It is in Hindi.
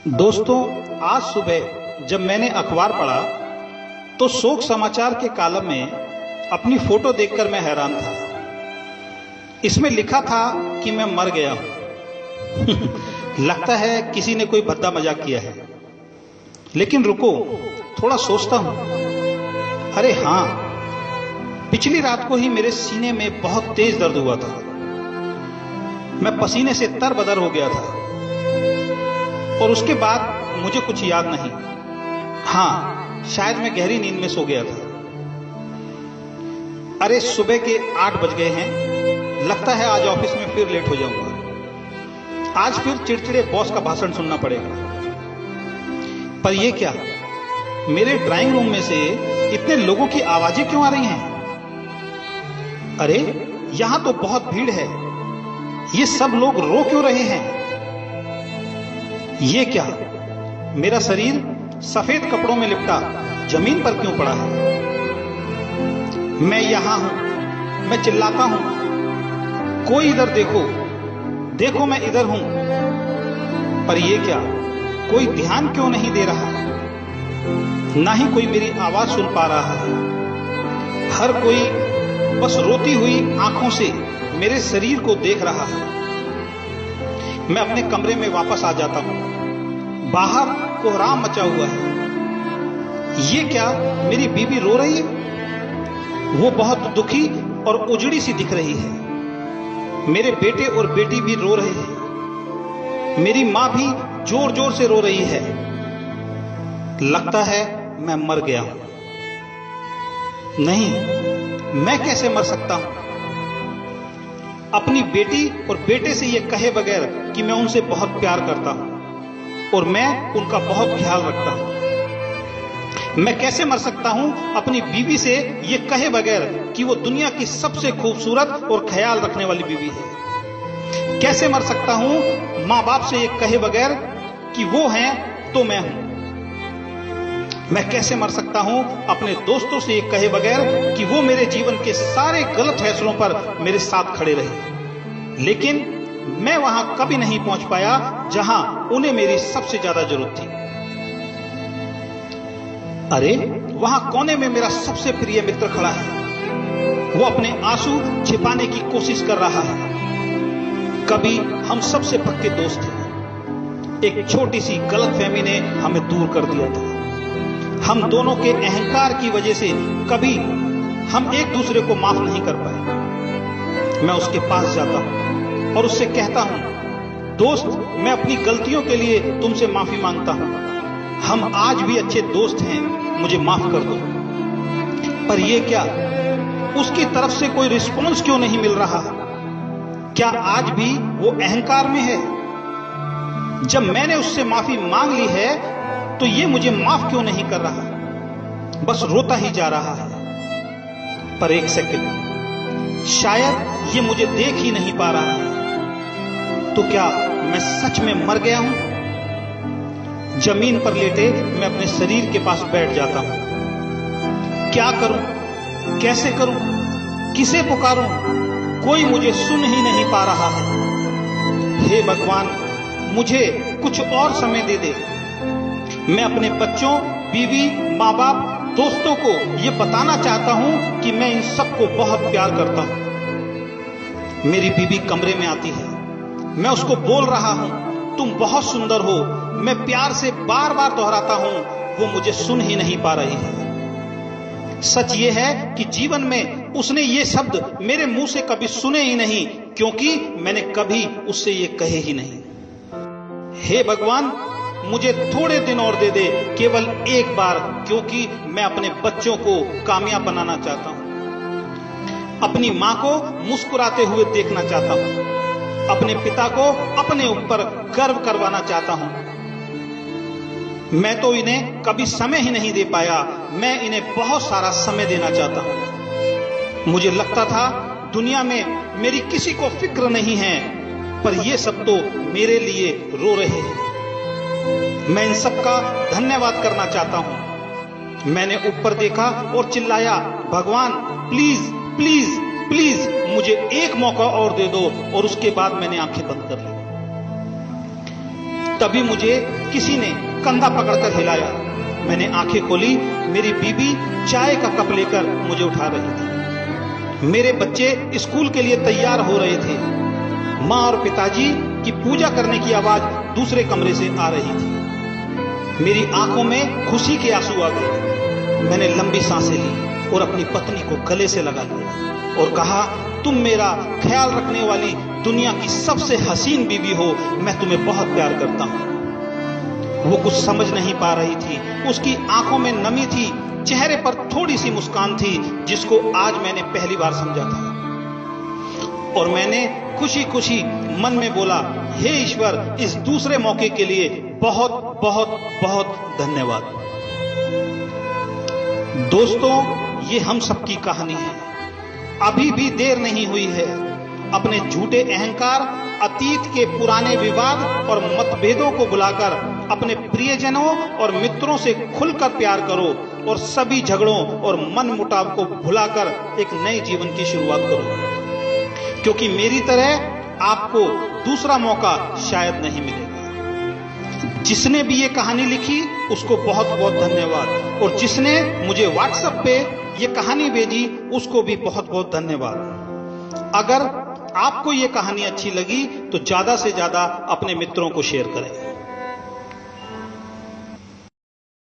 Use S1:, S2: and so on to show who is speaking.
S1: दोस्तों, आज सुबह जब मैंने अखबार पढ़ा तो शोक समाचार के कॉलम में अपनी फोटो देखकर मैं हैरान था। इसमें लिखा था कि मैं मर गया हूं। लगता है किसी ने कोई भद्दा मजाक किया है। लेकिन रुको, थोड़ा सोचता हूं। अरे हां, पिछली रात को ही मेरे सीने में बहुत तेज दर्द हुआ था। मैं पसीने से तरबतर हो गया था और उसके बाद मुझे कुछ याद नहीं। हां, शायद मैं गहरी नींद में सो गया था। अरे सुबह के 8 बज गए हैं। लगता है आज ऑफिस में फिर लेट हो जाऊंगा। आज फिर चिड़चिड़े बॉस का भाषण सुनना पड़ेगा। पर यह क्या, मेरे ड्राइंग रूम में से इतने लोगों की आवाजें क्यों आ रही हैं? अरे यहां तो बहुत भीड़ है। ये सब लोग रो क्यों रहे हैं? ये क्या, मेरा शरीर सफेद कपड़ों में लिपटा जमीन पर क्यों पड़ा है? मैं यहां हूं, मैं चिल्लाता हूं, कोई इधर देखो, देखो मैं इधर हूं। पर यह क्या, कोई ध्यान क्यों नहीं दे रहा? ना ही कोई मेरी आवाज सुन पा रहा है। हर कोई बस रोती हुई आंखों से मेरे शरीर को देख रहा है। मैं अपने कमरे में वापस आ जाता हूं। बाहर कोहराम मचा हुआ है। ये क्या, मेरी बीवी रो रही है? वो बहुत दुखी और उजड़ी सी दिख रही है। मेरे बेटे और बेटी भी रो रहे हैं। मेरी मां भी जोर जोर से रो रही है। लगता है मैं मर गया हूं। नहीं, मैं कैसे मर सकता हूं? अपनी बेटी और बेटे से यह कहे बगैर कि मैं उनसे बहुत प्यार करता हूं और मैं उनका बहुत ख्याल रखता हूं। मैं कैसे मर सकता हूं अपनी बीवी से यह कहे बगैर कि वो दुनिया की सबसे खूबसूरत और ख्याल रखने वाली बीवी है? कैसे मर सकता हूं मां बाप से यह कहे बगैर कि वो हैं तो मैं हूं? मैं कैसे मर सकता हूं अपने दोस्तों से यह कहे बगैर कि वो मेरे जीवन के सारे गलत फैसलों पर मेरे साथ खड़े रहे? लेकिन मैं वहां कभी नहीं पहुंच पाया जहां उन्हें मेरी सबसे ज्यादा जरूरत थी। अरे वहां कोने में मेरा सबसे प्रिय मित्र खड़ा है। वो अपने आंसू छिपाने की कोशिश कर रहा है। कभी हम सबसे पक्के दोस्त थे। एक छोटी सी गलतफहमी ने हमें दूर कर दिया था। हम दोनों के अहंकार की वजह से कभी हम एक दूसरे को माफ नहीं कर पाए। मैं उसके पास जाता हूं और उससे कहता हूं, दोस्त, मैं अपनी गलतियों के लिए तुमसे माफी मांगता हूं। हम आज भी अच्छे दोस्त हैं, मुझे माफ कर दो। पर यह क्या, उसकी तरफ से कोई रिस्पॉन्स क्यों नहीं मिल रहा? क्या आज भी वो अहंकार में है? जब मैंने उससे माफी मांग ली है तो ये मुझे माफ क्यों नहीं कर रहा? बस रोता ही जा रहा है। पर एक सेकंड, शायद ये मुझे देख ही नहीं पा रहा है। तो क्या मैं सच में मर गया हूं? जमीन पर लेटे मैं अपने शरीर के पास बैठ जाता हूं। क्या करूं, कैसे करूं, किसे पुकारूं? कोई मुझे सुन ही नहीं पा रहा है। हे भगवान, मुझे कुछ और समय दे दे। मैं अपने बच्चों, बीवी, मां बाप, दोस्तों को यह बताना चाहता हूं कि मैं इन सबको बहुत प्यार करता हूं। मेरी बीवी कमरे में आती है। मैं उसको बोल रहा हूं, तुम बहुत सुंदर हो। मैं प्यार से बार बार दोहराता हूं, वो मुझे सुन ही नहीं पा रही है। सच ये है कि जीवन में उसने ये शब्द मेरे मुंह से कभी सुने ही नहीं, क्योंकि मैंने कभी उससे ये कहे ही नहीं। हे भगवान, मुझे थोड़े दिन और दे दे, केवल एक बार, क्योंकि मैं अपने बच्चों को कामयाब बनाना चाहता हूं। अपनी मां को मुस्कुराते हुए देखना चाहता हूं। अपने पिता को अपने ऊपर गर्व करवाना चाहता हूं। मैं तो इन्हें कभी समय ही नहीं दे पाया। मैं इन्हें बहुत सारा समय देना चाहता हूं। मुझे लगता था दुनिया में मेरी किसी को फिक्र नहीं है, पर ये सब तो मेरे लिए रो रहे हैं। मैं इन सब का धन्यवाद करना चाहता हूं। मैंने ऊपर देखा और चिल्लाया, भगवान प्लीज प्लीज प्लीज मुझे एक मौका और दे दो। और उसके बाद मैंने आंखें बंद कर ली। तभी मुझे किसी ने कंधा पकड़कर हिलाया। मैंने आंखें खोली, मेरी बीबी चाय का कप लेकर मुझे उठा रही थी। मेरे बच्चे स्कूल के लिए तैयार हो रहे थे। माँ और पिताजी की पूजा करने की आवाज दूसरे कमरे से आ रही थी। मेरी आंखों में खुशी के आंसू आ गए। मैंने लंबी सांसें ली और अपनी पत्नी को गले से लगा लिया और कहा, तुम मेरा ख्याल रखने वाली दुनिया की सबसे हसीन बीवी हो, मैं तुम्हें बहुत प्यार करता हूं। वो कुछ समझ नहीं पा रही थी। उसकी आंखों में नमी थी, चेहरे पर थोड़ी सी मुस्कान थी, जिसको आज मैंने पहली बार समझा था। और मैंने खुशी खुशी मन में बोला, हे ईश्वर, इस दूसरे मौके के लिए बहुत बहुत बहुत धन्यवाद। दोस्तों, ये हम सबकी कहानी है। अभी भी देर नहीं हुई है। अपने झूठे अहंकार, अतीत के पुराने विवाद और मतभेदों को बुलाकर अपने प्रियजनों और मित्रों से खुलकर प्यार करो और सभी झगड़ों और मन मुटाव को भुलाकर एक नए जीवन की शुरुआत करो, क्योंकि मेरी तरह आपको दूसरा मौका शायद नहीं मिलेगा। जिसने भी ये कहानी लिखी उसको बहुत बहुत धन्यवाद, और जिसने मुझे व्हाट्सएप पे ये कहानी भेजी उसको भी बहुत बहुत धन्यवाद। अगर आपको ये कहानी अच्छी लगी तो ज्यादा से ज्यादा अपने मित्रों को शेयर करें।